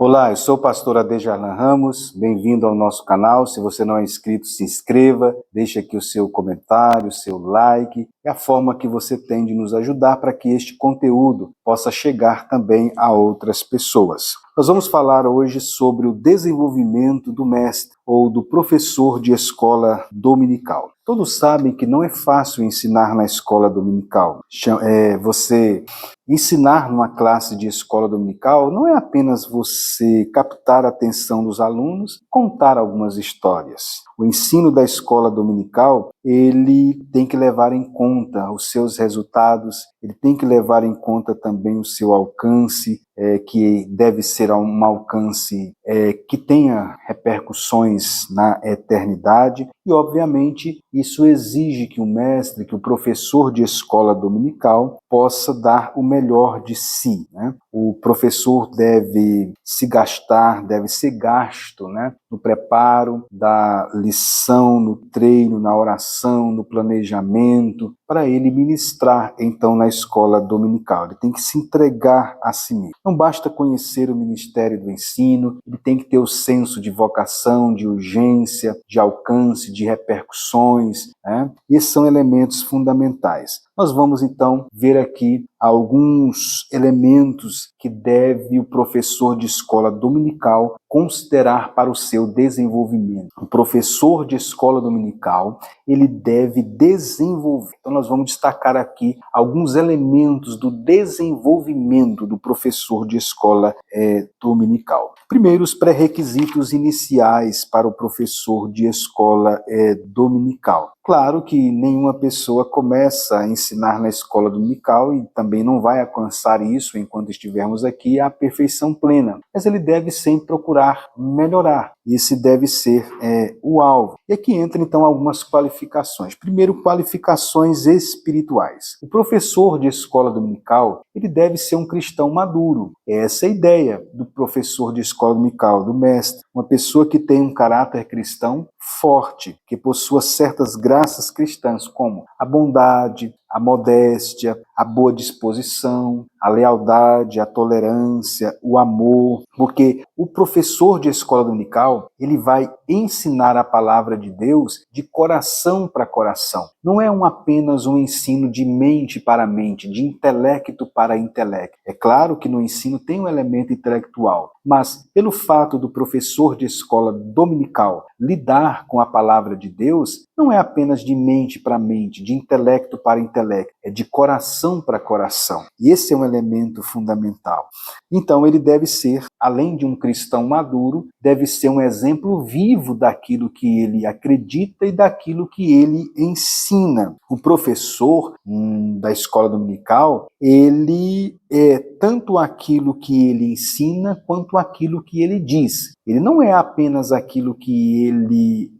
Olá, eu sou o pastor Adejarlan Ramos, bem-vindo ao nosso canal. Se você não é inscrito, se inscreva, deixe aqui o seu comentário, o seu like, é a forma que você tem de nos ajudar para que este conteúdo possa chegar também a outras pessoas. Nós vamos falar hoje sobre o desenvolvimento do mestre ou do professor de escola dominical. Todos sabem que não é fácil ensinar na escola dominical. Você ensinar numa classe de escola dominical não é apenas você captar a atenção dos alunos, contar algumas histórias. O ensino da escola dominical, ele tem que levar em conta os seus resultados, ele tem que levar em conta também o seu alcance, que deve ser um alcance que tenha repercussões na eternidade. E, obviamente, isso exige que o mestre, que o professor de escola dominical possa dar o melhor de si, né? O professor deve se gastar, deve ser gasto, né? No preparo da lição, no treino, na oração, no planejamento, para ele ministrar, então, na escola dominical. Ele tem que se entregar a si mesmo. Não basta conhecer o ministério do ensino, ele tem que ter o senso de vocação, de urgência, de alcance, de repercussões, né? Esses são elementos fundamentais. Nós vamos, então, ver aqui alguns elementos que deve o professor de escola dominical considerar para o seu desenvolvimento. O professor de escola dominical, ele deve desenvolver. Então, nós vamos destacar aqui alguns elementos do desenvolvimento do professor de escola dominical. Primeiro, os pré-requisitos iniciais para o professor de escola dominical. Claro que nenhuma pessoa começa a ensinar na escola dominical e também não vai alcançar isso enquanto estivermos aqui à perfeição plena, mas ele deve sempre procurar melhorar. Esse deve ser o alvo. E aqui entra então algumas qualificações. Primeiro, qualificações espirituais. O professor de escola dominical, ele deve ser um cristão maduro. Essa é a ideia do professor de escola dominical, do mestre. Uma pessoa que tem um caráter cristão forte, que possua certas graças cristãs, como a bondade, a modéstia, a boa disposição, a lealdade, a tolerância, o amor, porque o professor de escola dominical, ele vai ensinar a palavra de Deus de coração para coração. Não é apenas um ensino de mente para mente, de intelecto para intelecto. É claro que no ensino tem um elemento intelectual, mas pelo fato do professor de escola dominical lidar com a palavra de Deus, não é apenas de mente para mente, de intelecto para intelecto, é de coração para coração. E esse é um elemento fundamental. Então ele deve ser, além de um cristão maduro, deve ser um exemplo vivo daquilo que ele acredita e daquilo que ele ensina. O professor da escola dominical, ele é tanto aquilo que ele ensina quanto aquilo que ele diz. Ele não é apenas aquilo que ele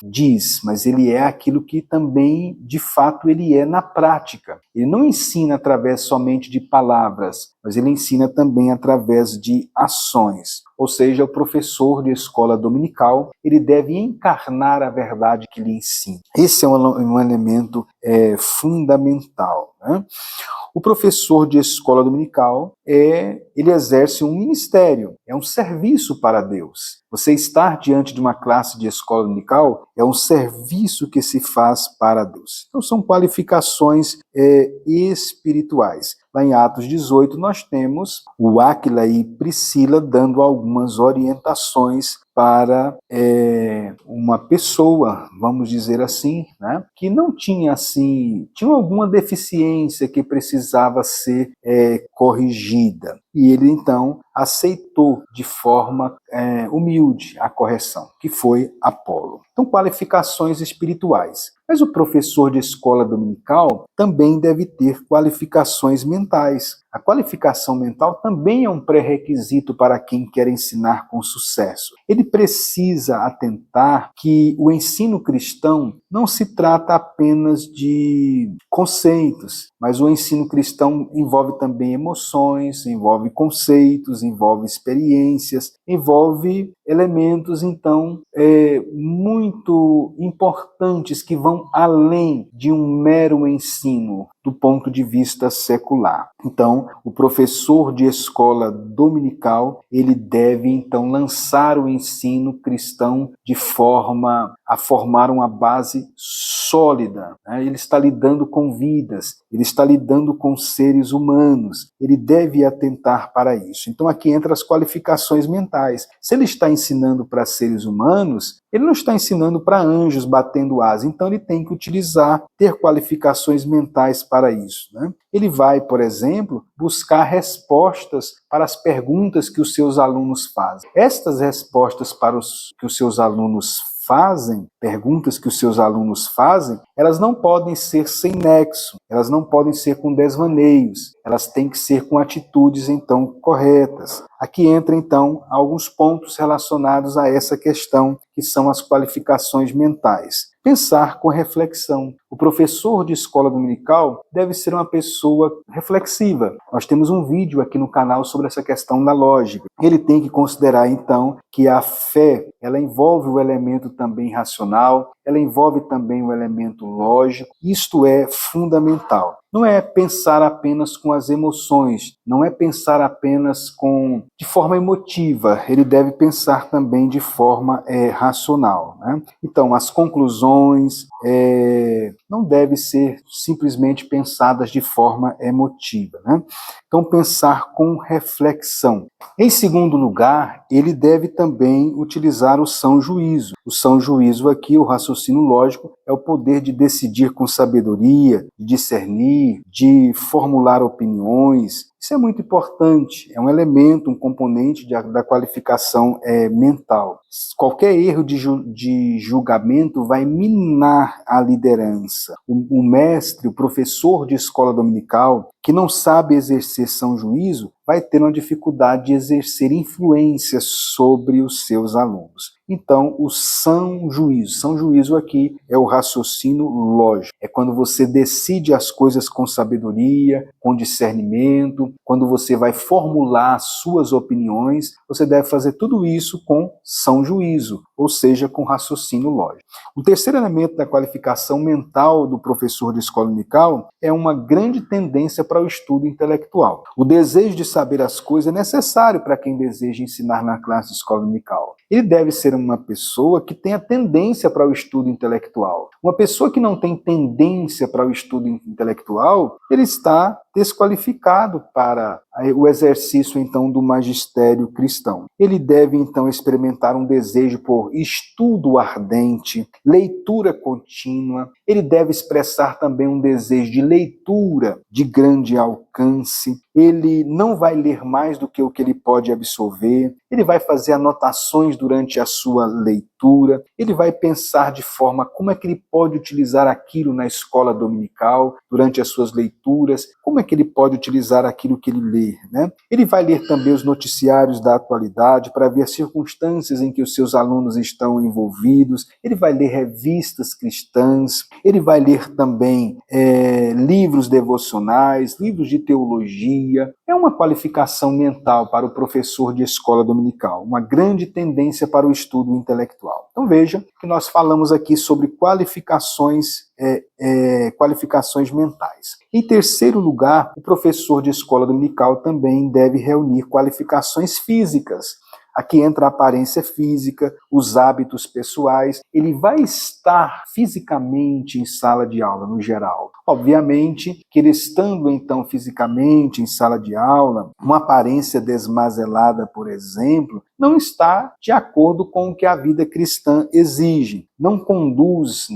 diz, mas ele é aquilo que também, de fato, ele é na prática. Ele não ensina através somente de palavras, mas ele ensina também através de ações. Ou seja, o professor de escola dominical, ele deve encarnar a verdade que lhe ensina. Esse é um elemento fundamental, né? O professor de escola dominical, ele exerce um ministério, é um serviço para Deus. Você estar diante de uma classe de escola dominical é um serviço que se faz para Deus. Então, são qualificações espirituais. Lá em Atos 18, nós temos o Áquila e Priscila dando algumas orientações para uma pessoa, vamos dizer assim, né, que não tinha tinha alguma deficiência que precisava ser corrigida. E ele, então, aceitou de forma humilde a correção, que foi Apolo. Então, qualificações espirituais. Mas o professor de escola dominical também deve ter qualificações mentais. A qualificação mental também é um pré-requisito para quem quer ensinar com sucesso. Ele precisa atentar que o ensino cristão não se trata apenas de conceitos, mas o ensino cristão envolve também emoções, envolve conceitos, envolve experiências, envolve elementos, então, muito importantes que vão além de um mero ensino do ponto de vista secular. Então, o professor de escola dominical, ele deve então lançar o ensino cristão de forma a formar uma base sólida, né? Ele está lidando com vidas, ele está lidando com seres humanos, ele deve atentar para isso. Então aqui entra as qualificações mentais. Se ele está ensinando para seres humanos, ele não está ensinando para anjos batendo asa, então ele tem que ter qualificações mentais para isso, né? Ele vai, por exemplo, buscar respostas para as perguntas que os seus alunos fazem. Estas respostas que os seus alunos perguntas que os seus alunos fazem, elas não podem ser sem nexo, elas não podem ser com desvaneios, elas têm que ser com atitudes, então, corretas. Aqui entra, então, alguns pontos relacionados a essa questão, que são as qualificações mentais. Pensar com reflexão. O professor de escola dominical deve ser uma pessoa reflexiva. Nós temos um vídeo aqui no canal sobre essa questão da lógica. Ele tem que considerar, então, que a fé, ela envolve o elemento também racional, ela envolve também o elemento lógico. Isto é fundamental. Não é pensar apenas com as emoções, não é pensar apenas de forma emotiva, ele deve pensar também de forma racional, né? Então, as conclusões não devem ser simplesmente pensadas de forma emotiva, né? Então, pensar com reflexão. Em segundo lugar, ele deve também utilizar o são juízo. O são juízo aqui, o raciocínio lógico, é o poder de decidir com sabedoria, de discernir, de formular opiniões. Isso é muito importante, é um elemento, um componente da qualificação mental. Qualquer erro de julgamento vai minar a liderança. O mestre, o professor de escola dominical, que não sabe exercer são juízo, vai ter uma dificuldade de exercer influência sobre os seus alunos. Então, o são juízo aqui é o raciocínio lógico. É quando você decide as coisas com sabedoria, com discernimento, quando você vai formular suas opiniões, você deve fazer tudo isso com são juízo, ou seja, com raciocínio lógico. O terceiro elemento da qualificação mental do professor de escola dominical é uma grande tendência para o estudo intelectual. O desejo de saber as coisas é necessário para quem deseja ensinar na classe de escola dominical. Ele deve ser uma pessoa que tenha tendência para o estudo intelectual. Uma pessoa que não tem tendência para o estudo intelectual, ele está desqualificado para o exercício, então, do magistério cristão. Ele deve, então, experimentar um desejo por estudo ardente, leitura contínua. Ele deve expressar também um desejo de leitura de grande alcance. Ele não vai ler mais do que o que ele pode absorver. Ele vai fazer anotações durante a sua leitura. Ele vai pensar de forma como é que ele pode utilizar aquilo na escola dominical, durante as suas leituras, como é que ele pode utilizar aquilo que ele lê, né? Ele vai ler também os noticiários da atualidade para ver as circunstâncias em que os seus alunos estão envolvidos. Ele vai ler revistas cristãs. Ele vai ler também livros devocionais, livros de teologia. É uma qualificação mental para o professor de escola dominical, uma grande tendência para o estudo intelectual. Então veja que nós falamos aqui sobre qualificações mentais. Em terceiro lugar, o professor de escola dominical também deve reunir qualificações físicas. Aqui entra a aparência física, os hábitos pessoais. Ele vai estar fisicamente em sala de aula, no geral. Obviamente que ele estando, então, fisicamente em sala de aula, uma aparência desmazelada, por exemplo, não está de acordo com o que a vida cristã exige. Não conduz,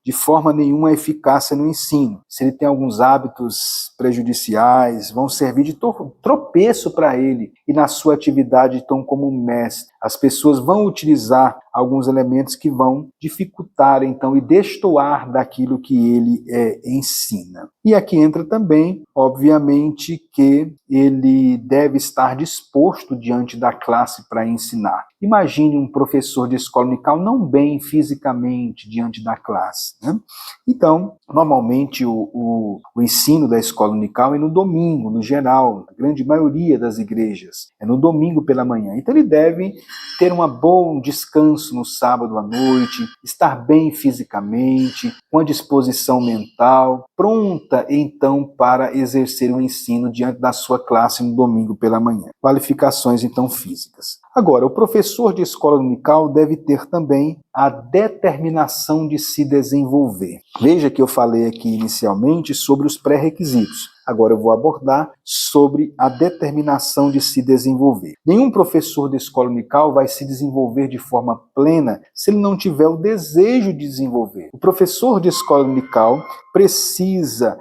de forma nenhuma a eficácia no ensino. Se ele tem alguns hábitos prejudiciais, vão servir de tropeço para ele e na sua atividade, então, como mestre. As pessoas vão utilizar alguns elementos que vão dificultar, então, e destoar daquilo que ele ensina. E aqui entra também, obviamente, que ele deve estar disposto diante da classe para ensinar. Imagine um professor de escola dominical não bem fisicamente diante da classe, né? Então, normalmente o ensino da escola dominical é no domingo, no geral, na grande maioria das igrejas, é no domingo pela manhã. Então ele deve ter um bom descanso no sábado à noite, estar bem fisicamente, com a disposição mental, pronta então para exercer o ensino diante da sua classe no domingo pela manhã. Qualificações então físicas. Agora, o professor de escola dominical deve ter também a determinação de se desenvolver. Veja que eu falei aqui inicialmente sobre os pré-requisitos. Agora eu vou abordar sobre a determinação de se desenvolver. Nenhum professor de escola dominical vai se desenvolver de forma plena se ele não tiver o desejo de desenvolver. O professor de escola dominical precisa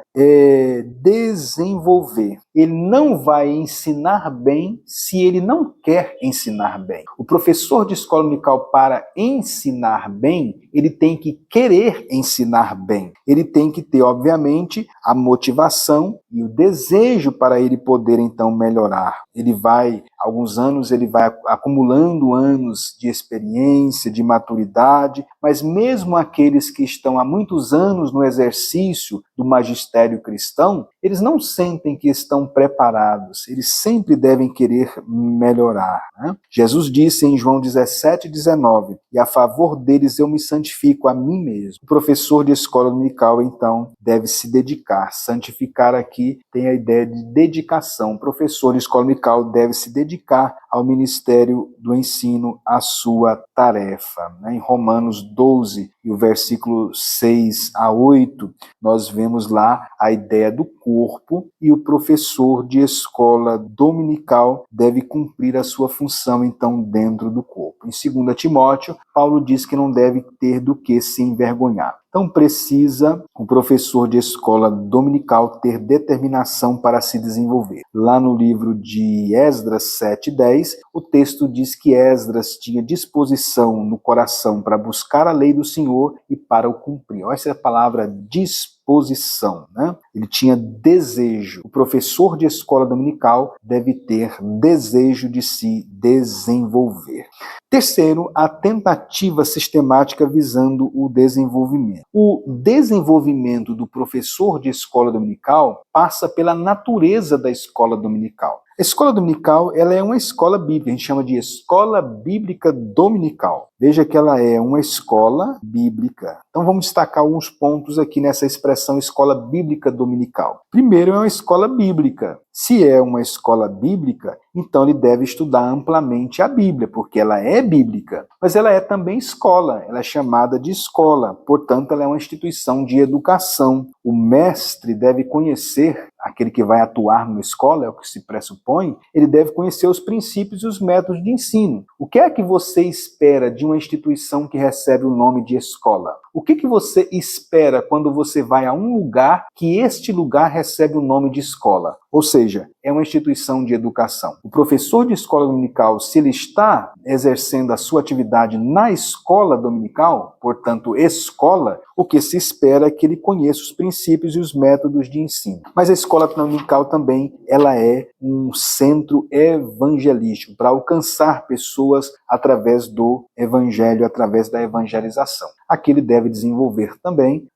desenvolver. Ele não vai ensinar bem se ele não quer ensinar bem. O professor de escola dominical, para ensinar bem, ele tem que querer ensinar bem. Ele tem que ter, obviamente, a motivação e o desejo para ele poder, então, melhorar. Ele vai, alguns anos, ele vai acumulando anos de experiência, de maturidade, mas mesmo aqueles que estão há muitos anos no exercício do magistério cristão, eles não sentem que estão preparados, eles sempre devem querer melhorar, né? Jesus disse em João 17:19, e a favor deles eu me santifico a mim mesmo. O professor de escola dominical, então, deve se dedicar. Santificar aqui tem a ideia de dedicação. O professor de escola dominical deve se dedicar ao ministério do ensino, à sua tarefa, né? Em Romanos 12, e o versículo 6 a 8, nós vemos lá a ideia do corpo, e o professor de escola dominical deve cumprir a sua função, então, dentro do corpo. Em 2 Timóteo, Paulo diz que não deve ter do que se envergonhar. Então precisa o professor de escola dominical ter determinação para se desenvolver. Lá no livro de Esdras 7:10, o texto diz que Esdras tinha disposição no coração para buscar a lei do Senhor e para o cumprir. Essa é a palavra disposição, né? Ele tinha desejo. O professor de escola dominical deve ter desejo de se desenvolver. Terceiro, a tentativa sistemática visando o desenvolvimento. O desenvolvimento do professor de escola dominical passa pela natureza da escola dominical. A escola dominical, ela é uma escola bíblica, a gente chama de escola bíblica dominical. Veja que ela é uma escola bíblica. Então vamos destacar alguns pontos aqui nessa expressão escola bíblica dominical. Primeiro, é uma escola bíblica. Se é uma escola bíblica, então ele deve estudar amplamente a Bíblia, porque ela é bíblica. Mas ela é também escola, ela é chamada de escola. Portanto, ela é uma instituição de educação. O mestre deve conhecer, aquele que vai atuar numa escola, é o que se pressupõe, ele deve conhecer os princípios e os métodos de ensino. O que é que você espera de uma instituição que recebe o nome de escola? O que você espera quando você vai a um lugar que este lugar recebe o nome de escola? Ou seja, é uma instituição de educação. O professor de escola dominical, se ele está exercendo a sua atividade na escola dominical, portanto, escola, o que se espera é que ele conheça os princípios e os métodos de ensino. Mas a escola dominical também, ela é um centro evangelístico para alcançar pessoas através do evangelho, através da evangelização. Aqui ele deve desenvolver também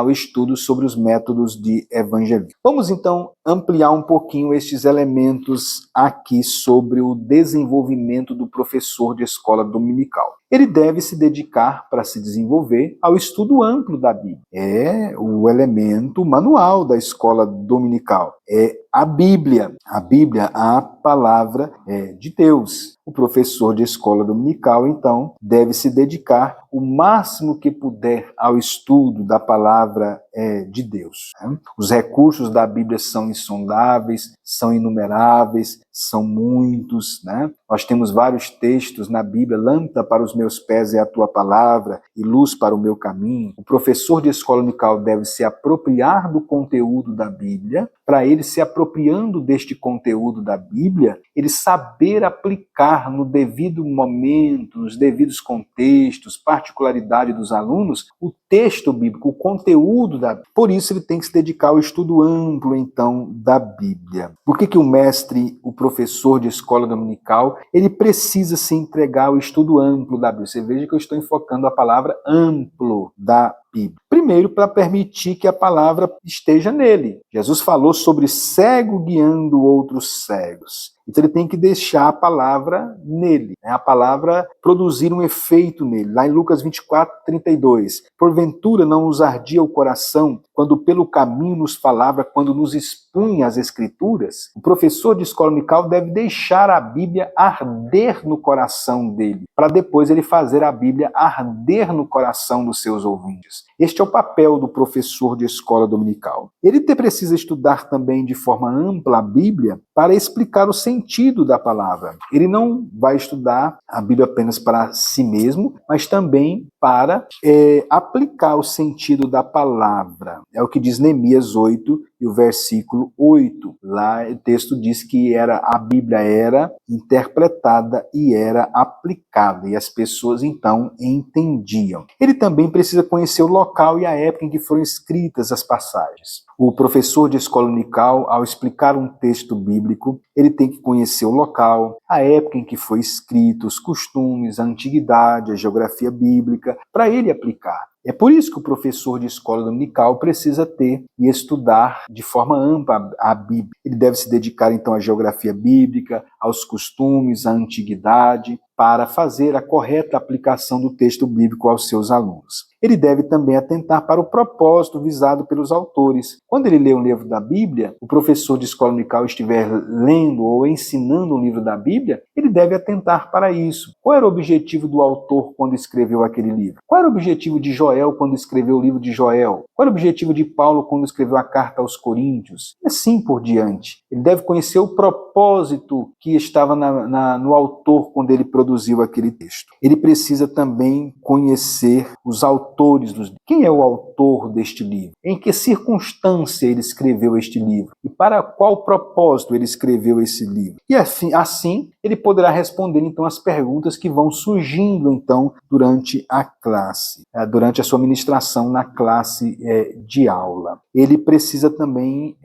o estudo sobre os métodos de evangelismo. Vamos então ampliar um pouquinho estes elementos aqui sobre o desenvolvimento do professor de escola dominical. Ele deve se dedicar para se desenvolver ao estudo amplo da Bíblia. É o elemento manual da escola dominical. É a Bíblia. A Bíblia, a palavra de Deus. O professor de escola dominical, então, deve se dedicar o máximo que puder ao estudo da palavra de Deus. Né? Os recursos da Bíblia são insondáveis, são inumeráveis, são muitos. Né? Nós temos vários textos na Bíblia: lâmpada para os meus pés é a tua palavra e luz para o meu caminho. O professor de escola dominical deve se apropriar do conteúdo da Bíblia. Para ele se apropriando deste conteúdo da Bíblia, ele saber aplicar no devido momento, nos devidos contextos, particularidade dos alunos, o texto bíblico, o conteúdo da Bíblia. Por isso ele tem que se dedicar ao estudo amplo, então, da Bíblia. Por que o mestre, o professor de escola dominical, ele precisa se entregar ao estudo amplo da Bíblia? Você veja que eu estou enfocando a palavra amplo da Bíblia. Primeiro, para permitir que a palavra esteja nele. Jesus falou sobre cego guiando outros cegos. Então ele tem que deixar a palavra nele, né? A palavra produzir um efeito nele. Lá em Lucas 24:32. Porventura não nos ardia o coração quando pelo caminho nos falava, quando nos expunha as Escrituras? O professor de escola dominical deve deixar a Bíblia arder no coração dele, para depois ele fazer a Bíblia arder no coração dos seus ouvintes. Este é o papel do professor de escola dominical. Ele precisa estudar também de forma ampla a Bíblia para explicar o sentido da palavra. Ele não vai estudar a Bíblia apenas para si mesmo, mas também para aplicar o sentido da palavra. É o que diz Neemias 8 e o versículo 8. Lá o texto diz que a Bíblia era interpretada e era aplicada, e as pessoas então entendiam. Ele também precisa conhecer o local e a época em que foram escritas as passagens. O professor de escola dominical, ao explicar um texto bíblico, ele tem que conhecer o local, a época em que foi escrito, os costumes, a antiguidade, a geografia bíblica, para ele aplicar. É por isso que o professor de escola dominical precisa ter e estudar de forma ampla a Bíblia. Ele deve se dedicar então à geografia bíblica, aos costumes, à antiguidade, para fazer a correta aplicação do texto bíblico aos seus alunos. Ele deve também atentar para o propósito visado pelos autores. Quando ele lê um livro da Bíblia, o professor de escola dominical estiver lendo ou ensinando um livro da Bíblia, ele deve atentar para isso. Qual era o objetivo do autor quando escreveu aquele livro? Qual era o objetivo de Joel quando escreveu o livro de Joel? Qual era o objetivo de Paulo quando escreveu a carta aos Coríntios? E assim por diante. Ele deve conhecer o propósito que estava no autor quando ele produziu aquele texto. Ele precisa também conhecer os autores dos livros. Quem é o autor deste livro? Em que circunstância ele escreveu este livro? E para qual propósito ele escreveu esse livro? E assim ele poderá responder então as perguntas que vão surgindo então durante a classe, durante a sua ministração na classe de aula. Ele precisa também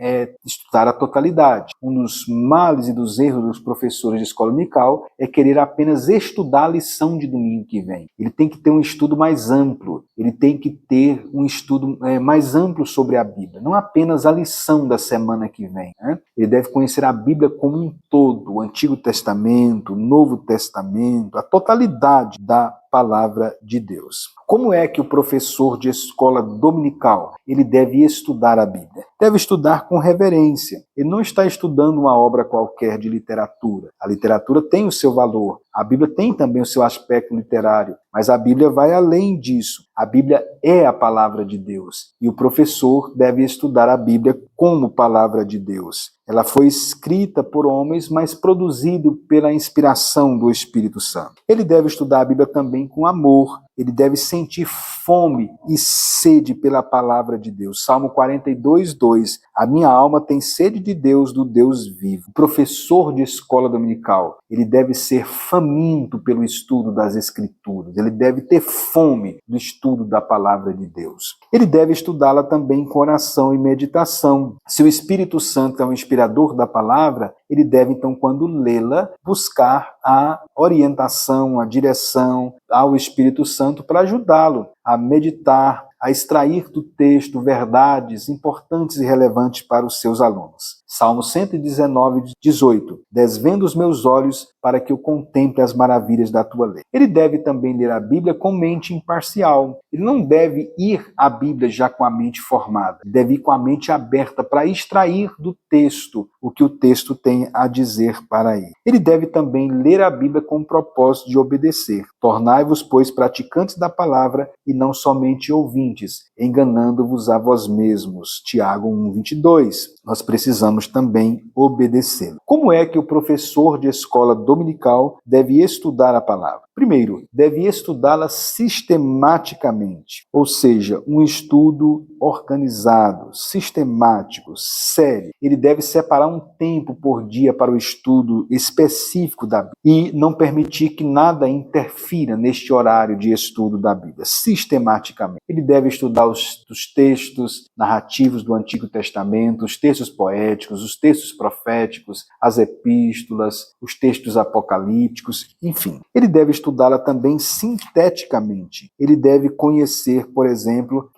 estudar a totalidade. Um dos males e dos erros dos professores de escola dominical é querer apenas estudar a lição de domingo que vem. Ele tem que ter um estudo mais amplo, ele tem que ter um estudo mais amplo sobre a Bíblia, não apenas a lição da semana que vem, né? Ele deve conhecer a Bíblia como um todo, o Antigo Testamento, o Novo Testamento, a totalidade da palavra de Deus. Como é que o professor de escola dominical ele deve estudar a Bíblia? Deve estudar com reverência. Ele não está estudando uma obra qualquer de literatura. A literatura tem o seu valor. A Bíblia tem também o seu aspecto literário, mas a Bíblia vai além disso. A Bíblia é a palavra de Deus e o professor deve estudar a Bíblia como palavra de Deus. Ela foi escrita por homens, mas produzido pela inspiração do Espírito Santo. Ele deve estudar a Bíblia também com amor. Ele deve sentir fome e sede pela palavra de Deus. Salmo 42:2. A minha alma tem sede de Deus, do Deus vivo. O professor de escola dominical, ele deve ser faminto pelo estudo das Escrituras. Ele deve ter fome do estudo da palavra de Deus. Ele deve estudá-la também com oração e meditação. Se o Espírito Santo é o inspirador da palavra, ele deve, então, quando lê-la, buscar a orientação, a direção ao Espírito Santo para ajudá-lo a meditar, a extrair do texto verdades importantes e relevantes para os seus alunos. Salmo 119:18. Desvenda os meus olhos para que eu contemple as maravilhas da tua lei. Ele deve também ler a Bíblia com mente imparcial. Ele não deve ir à Bíblia já com a mente formada. Ele deve ir com a mente aberta para extrair do texto o que o texto tem a dizer para ele. Ele deve também ler a Bíblia com o propósito de obedecer. Tornai-vos, pois, praticantes da palavra e não somente ouvintes, enganando-vos a vós mesmos. Tiago 1:22. Nós precisamos também obedecê-lo. Como é que o professor de escola dominical deve estudar a palavra? Primeiro, deve estudá-la sistematicamente, ou seja, um estudo organizado, sistemático, sério. Ele deve separar um tempo por dia para o estudo específico da Bíblia e não permitir que nada interfira neste horário de estudo da Bíblia, sistematicamente. Ele deve estudar os textos narrativos do Antigo Testamento, os textos poéticos, teológicos, os textos proféticos, as epístolas, os textos apocalípticos, enfim. Ele deve estudá-la também sinteticamente. Ele deve conhecer, por exemplo,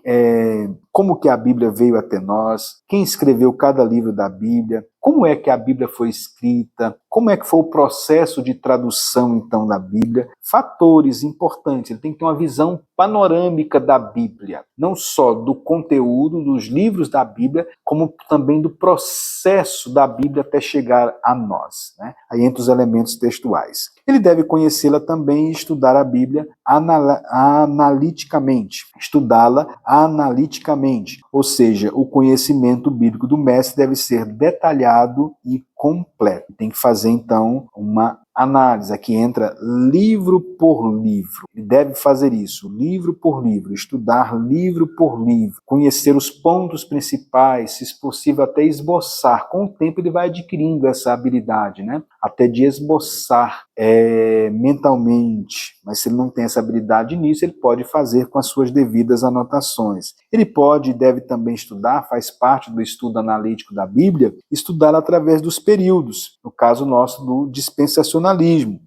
como que a Bíblia veio até nós, quem escreveu cada livro da Bíblia, como é que a Bíblia foi escrita, como é que foi o processo de tradução, então, da Bíblia. Fatores importantes, ele tem que ter uma visão panorâmica da Bíblia, não só do conteúdo dos livros da Bíblia, como também do processo da Bíblia até chegar a nós, né? Aí entre os elementos textuais. Ele deve conhecê-la também e estudar a Bíblia analiticamente, estudá-la analiticamente, ou seja, o conhecimento bíblico do mestre deve ser detalhado e completo. Tem que fazer, então, uma análise. Aqui entra livro por livro. Ele deve fazer isso, livro por livro, estudar livro por livro, conhecer os pontos principais, se possível até esboçar. Com o tempo ele vai adquirindo essa habilidade, né? Até de esboçar mentalmente. Mas se ele não tem essa habilidade nisso, ele pode fazer com as suas devidas anotações. Ele pode e deve também estudar, faz parte do estudo analítico da Bíblia, estudar através dos períodos, no caso nosso do dispensacionalismo.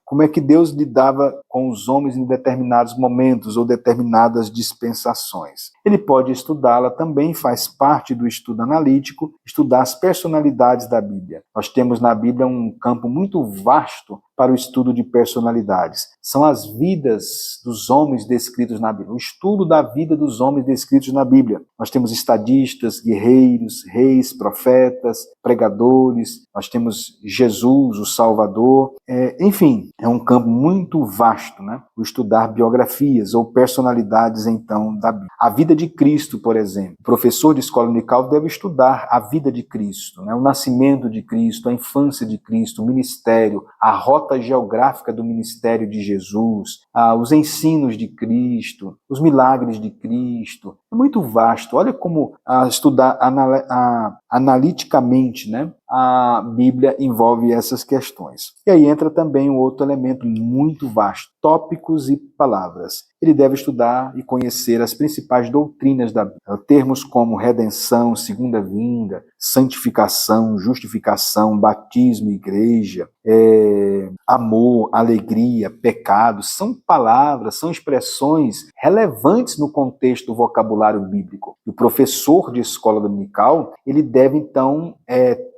Como é que Deus lidava com os homens em determinados momentos ou determinadas dispensações. Ele pode estudá-la também, faz parte do estudo analítico, estudar as personalidades da Bíblia. Nós temos na Bíblia um campo muito vasto para o estudo de personalidades. São as vidas dos homens descritos na Bíblia, o estudo da vida dos homens descritos na Bíblia. Nós temos estadistas, guerreiros, reis, profetas, pregadores, nós temos Jesus, o Salvador, enfim, é um campo muito vasto, né? O estudar biografias ou personalidades, então, da Bíblia. A vida de Cristo, por exemplo. O professor de escola dominical deve estudar a vida de Cristo, né? O nascimento de Cristo, a infância de Cristo, o ministério, a rota geográfica do ministério de Jesus, os ensinos de Cristo, os milagres de Cristo. É muito vasto. Olha como estudar analiticamente, né? A Bíblia envolve essas questões. E aí entra também um outro elemento muito vasto, tópicos e palavras. Ele deve estudar e conhecer as principais doutrinas da Bíblia. Termos como redenção, segunda vinda, santificação, justificação, batismo, igreja, amor, alegria, pecado, são palavras, são expressões relevantes no contexto do vocabulário bíblico. O professor de escola dominical, ele deve então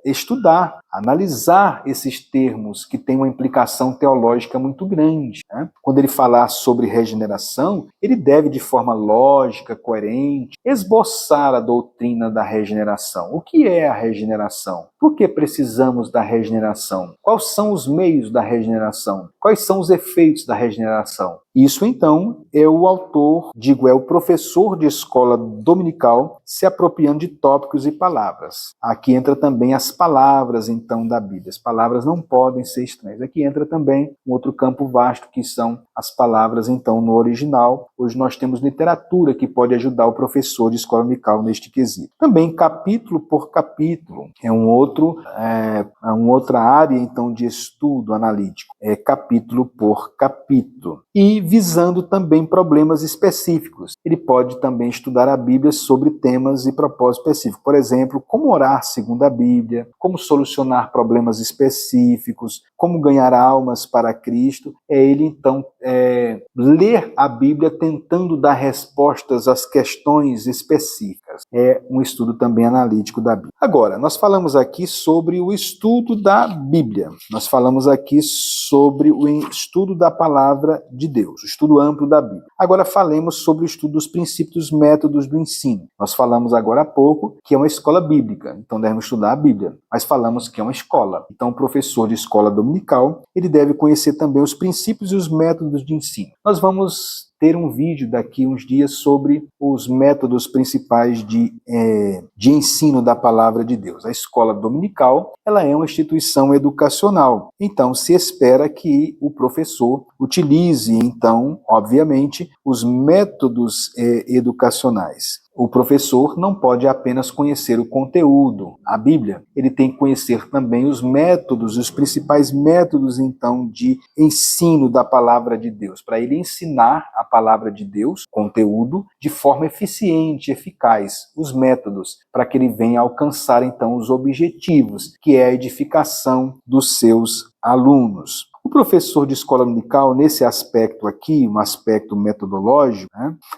estudar, analisar esses termos que têm uma implicação teológica muito grande, né? Quando ele falar sobre regeneração, ele deve, de forma lógica, coerente, esboçar a doutrina da regeneração. O que é a regeneração? Por que precisamos da regeneração? Quais são os meios da regeneração? Quais são os efeitos da regeneração? Isso, então, é o autor, é o professor de escola dominical se apropriando de tópicos e palavras. Aqui entra também as palavras, então, da Bíblia. As palavras não podem ser estranhas. Aqui entra também um outro campo vasto, que são as palavras, então, no original. Hoje nós temos literatura que pode ajudar o professor de escola dominical neste quesito. Também capítulo por capítulo. É uma outra área, então, de estudo analítico. É capítulo por capítulo. E visando também problemas específicos. Ele pode também estudar a Bíblia sobre temas e propósitos específicos. Por exemplo, como orar segundo a Bíblia, como solucionar problemas específicos, como ganhar almas para Cristo. É ele, então, ler a Bíblia tentando dar respostas às questões específicas. É um estudo também analítico da Bíblia. Agora, nós falamos aqui sobre o estudo da Bíblia. Nós falamos aqui sobre o estudo da palavra de Deus, o estudo amplo da Bíblia. Agora falemos sobre o estudo dos princípios, métodos do ensino. Nós falamos agora há pouco que é uma escola bíblica, então devemos estudar a Bíblia, mas falamos que é uma escola. Então o professor de escola dominical, ele deve conhecer também os princípios e os métodos de ensino. Nós vamos ter um vídeo daqui uns dias sobre os métodos principais de ensino da palavra de Deus. A escola dominical, ela é uma instituição educacional. Então, se espera que o professor utilize, então, obviamente, os métodos educacionais. o professor não pode apenas conhecer o conteúdo, a Bíblia, ele tem que conhecer também os métodos, os principais métodos, então, de ensino da palavra de Deus, para ele ensinar a palavra de Deus, conteúdo, de forma eficiente, eficaz, os métodos, para que ele venha alcançar, então, os objetivos, que é a edificação dos seus alunos. O professor de escola dominical, nesse aspecto aqui, um aspecto metodológico,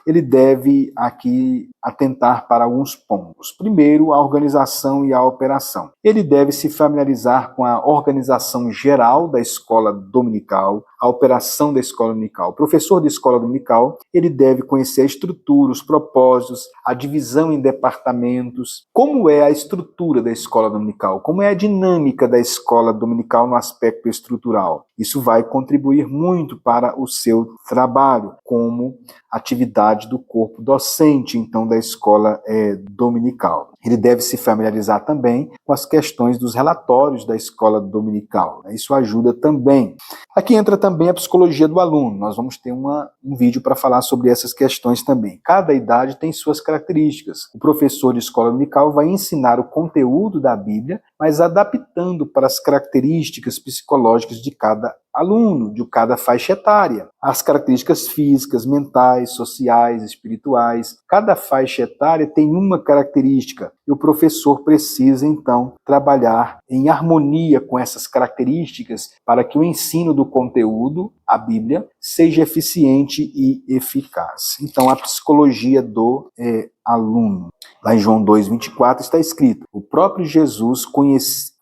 ele deve aqui atentar para alguns pontos. Primeiro, a organização e a operação. Ele deve se familiarizar com a organização geral da escola dominical, a operação da escola dominical. O professor de escola dominical, ele deve conhecer a estrutura, os propósitos, a divisão em departamentos, como é a estrutura da escola dominical, como é a dinâmica da escola dominical no aspecto estrutural. Isso vai contribuir muito para o seu trabalho como atividade do corpo docente, então, da escola dominical. Ele deve se familiarizar também com as questões dos relatórios da escola dominical. Isso ajuda também. Aqui entra também a psicologia do aluno. Nós vamos ter um vídeo para falar sobre essas questões também. Cada idade tem suas características. O professor de escola dominical vai ensinar o conteúdo da Bíblia, mas adaptando para as características psicológicas de cada aluno, de cada faixa etária. As características físicas, mentais, sociais, espirituais. Cada faixa etária tem uma característica e o professor precisa, então, trabalhar em harmonia com essas características para que o ensino do conteúdo, a Bíblia, seja eficiente e eficaz. Então, a psicologia do aluno. Lá em João 2,24 está escrito: o próprio Jesus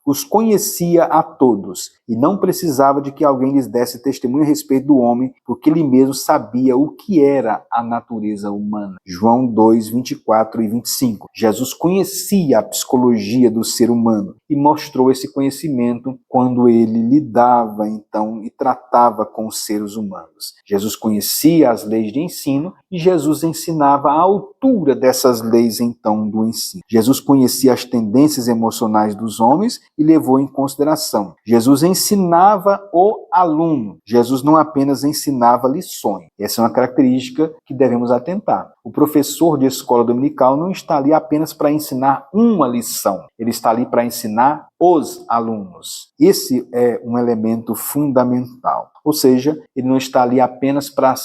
os conhecia a todos e não precisava de que alguém lhes desse testemunho a respeito do homem, porque ele mesmo sabia o que era a natureza humana. João 2,24 e 25. Jesus conhecia a psicologia do ser humano e mostrou esse conhecimento quando ele lidava, então, e tratava com os seres humanos. Jesus conhecia as leis de ensino e Jesus ensinava a altura dessas leis, então, do ensino. Jesus conhecia as tendências emocionais dos homens e levou em consideração. Jesus ensinava o aluno. Jesus não apenas ensinava lições. Essa é uma característica que devemos atentar. O professor de escola dominical não está ali apenas para ensinar uma lição. Ele está ali para ensinar os alunos. Esse é um elemento fundamental. Ou seja, ele não está ali apenas para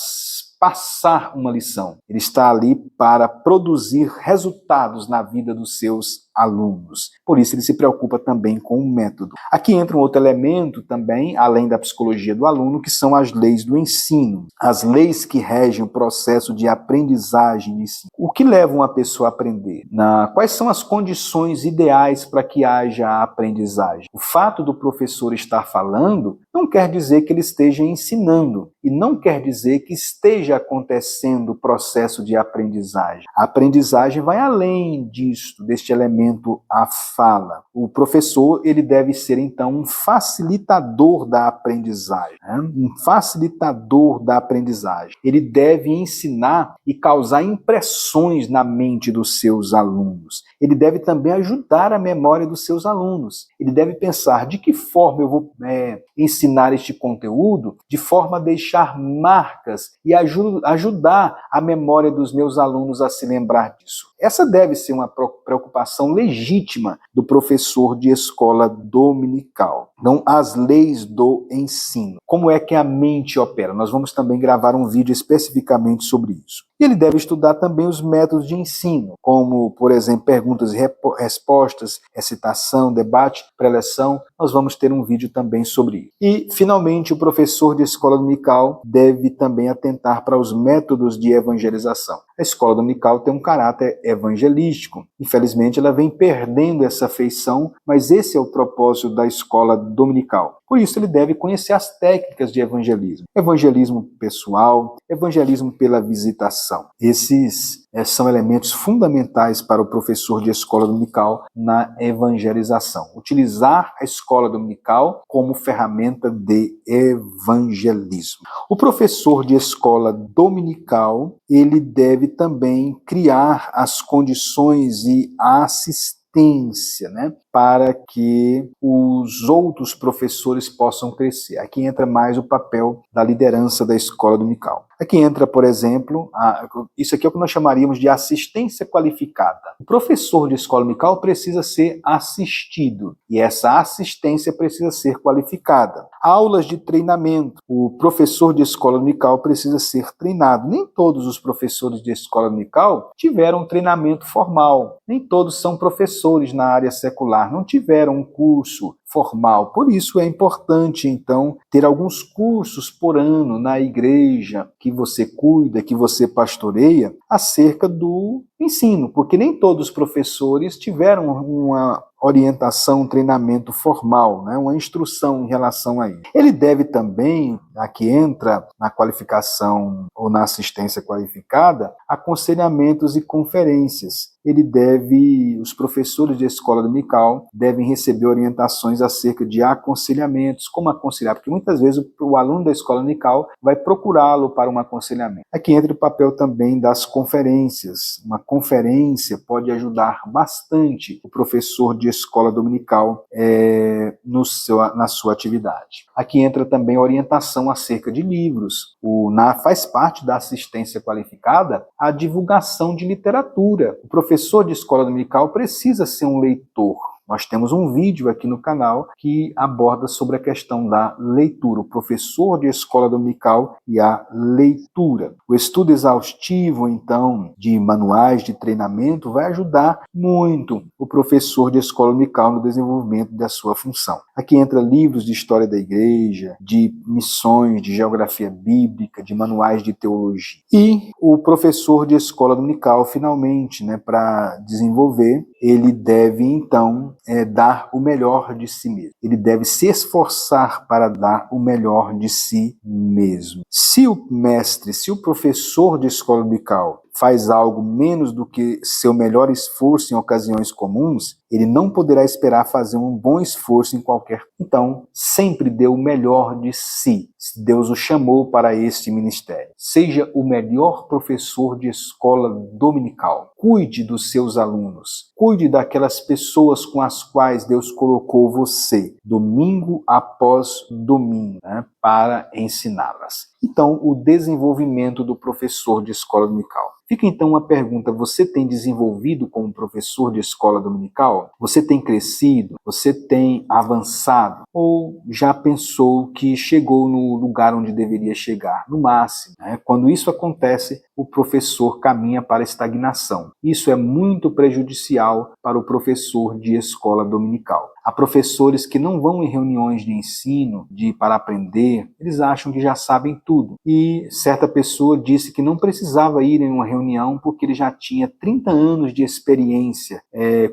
passar uma lição. Ele está ali para produzir resultados na vida dos seus alunos. Por isso, ele se preocupa também com o método. Aqui entra um outro elemento também, além da psicologia do aluno, que são as leis do ensino. As leis que regem o processo de aprendizagem e ensino. O que leva uma pessoa a aprender? Quais são as condições ideais para que haja a aprendizagem? O fato do professor estar falando não quer dizer que ele esteja ensinando e não quer dizer que esteja acontecendo o processo de aprendizagem. A aprendizagem vai além disto, deste elemento, a fala. O professor, ele deve ser, então, um facilitador da aprendizagem. Um facilitador da aprendizagem. Ele deve ensinar e causar impressões na mente dos seus alunos. Ele deve também ajudar a memória dos seus alunos. Ele deve pensar de que forma eu vou ensinar este conteúdo, de forma a deixar marcas e ajudar a memória dos meus alunos a se lembrar disso. Essa deve ser uma preocupação legítima do professor de escola dominical. Então, as leis do ensino. Como é que a mente opera? Nós vamos também gravar um vídeo especificamente sobre isso. E ele deve estudar também os métodos de ensino, como, por exemplo, perguntas e respostas, recitação, debate, preleção. Nós vamos ter um vídeo também sobre isso. E, finalmente, o professor de escola dominical deve também atentar para os métodos de evangelização. A escola dominical tem um caráter evangelístico. Infelizmente, ela vem perdendo essa feição, mas esse é o propósito da escola dominical. Por isso, ele deve conhecer as técnicas de evangelismo. Evangelismo pessoal, evangelismo pela visitação. Esses são elementos fundamentais para o professor de escola dominical na evangelização. Utilizar a escola dominical como ferramenta de evangelismo. O professor de escola dominical, ele deve também criar as condições e a assistência, para que os outros professores possam crescer. Aqui entra mais o papel da liderança da escola dominical. Aqui entra, por exemplo, isso aqui é o que nós chamaríamos de assistência qualificada. O professor de escola dominical precisa ser assistido e essa assistência precisa ser qualificada. Aulas de treinamento. O professor de escola dominical precisa ser treinado. Nem todos os professores de escola dominical tiveram um treinamento formal. Nem todos são professores na área secular, não tiveram um curso formal. Por isso é importante, então, ter alguns cursos por ano na igreja que você cuida, que você pastoreia, acerca do ensino, porque nem todos os professores tiveram uma orientação, um treinamento formal, né? Uma instrução em relação a isso. Ele deve também, aqui entra na qualificação ou na assistência qualificada, aconselhamentos e conferências. Os professores de escola dominical devem receber orientações acerca de aconselhamentos, como aconselhar, porque muitas vezes o aluno da escola dominical vai procurá-lo para um aconselhamento. Aqui entra o papel também das conferências. Uma conferência pode ajudar bastante o professor de escola dominical na sua atividade. Aqui entra também a orientação acerca de livros. Faz parte da assistência qualificada a divulgação de literatura. O professor de escola dominical precisa ser um leitor. Nós temos um vídeo aqui no canal que aborda sobre a questão da leitura, o professor de escola dominical e a leitura. O estudo exaustivo, então, de manuais de treinamento vai ajudar muito o professor de escola dominical no desenvolvimento da sua função. Aqui entra livros de história da igreja, de missões, de geografia bíblica, de manuais de teologia. E o professor de escola dominical, finalmente, para desenvolver, ele deve, então, dar o melhor de si mesmo. Ele deve se esforçar para dar o melhor de si mesmo. Se o professor de escola dominical faz algo menos do que seu melhor esforço em ocasiões comuns, ele não poderá esperar fazer um bom esforço em qualquer. Então, sempre dê o melhor de si. Deus o chamou para este ministério. Seja o melhor professor de escola dominical. Cuide dos seus alunos. Cuide daquelas pessoas com as quais Deus colocou você, domingo após domingo, para ensiná-las. Então, o desenvolvimento do professor de escola dominical. Fica então uma pergunta: você tem desenvolvido como professor de escola dominical? Você tem crescido? Você tem avançado? Ou já pensou que chegou no lugar onde deveria chegar? No máximo, Quando isso acontece, o professor caminha para a estagnação. Isso é muito prejudicial para o professor de escola dominical. Há professores que não vão em reuniões de ensino, para aprender, eles acham que já sabem tudo. E certa pessoa disse que não precisava ir em uma reunião porque ele já tinha 30 anos de experiência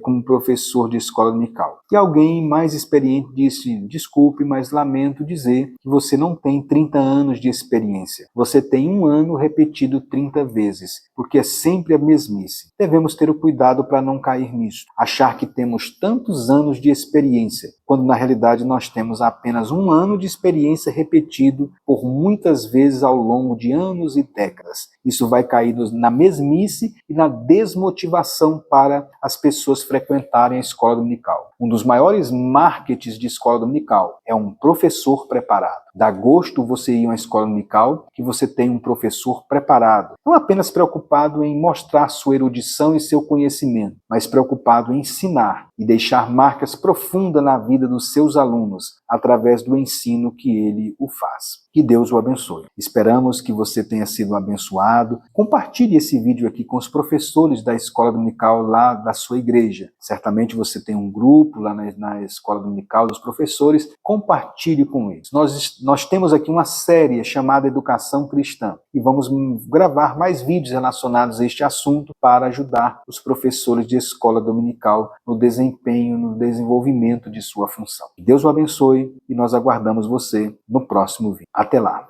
como professor de escola dominical. E alguém mais experiente disse: desculpe, mas lamento dizer que você não tem 30 anos de experiência. Você tem um ano repetido 30 vezes, porque é sempre a mesmice. Devemos ter o cuidado para não cair nisso. Achar que temos tantos anos de experiência, quando na realidade nós temos apenas um ano de experiência repetido por muitas vezes ao longo de anos e décadas. Isso vai cair na mesmice e na desmotivação para as pessoas frequentarem a escola dominical. Um dos maiores marketings de escola dominical é um professor preparado. Dá gosto você ir a uma escola dominical que você tem um professor preparado. Não apenas preocupado em mostrar sua erudição e seu conhecimento, mas preocupado em ensinar e deixar marcas profundas na vida dos seus alunos através do ensino que ele o faz. Que Deus o abençoe. Esperamos que você tenha sido abençoado. Compartilhe esse vídeo aqui com os professores da escola dominical lá da sua igreja. Certamente você tem um grupo lá na escola dominical dos professores. Compartilhe com eles. Nós temos aqui uma série chamada Educação Cristã e vamos gravar mais vídeos relacionados a este assunto para ajudar os professores de escola dominical no desempenho, no desenvolvimento de sua função. Que Deus o abençoe e nós aguardamos você no próximo vídeo. Até lá!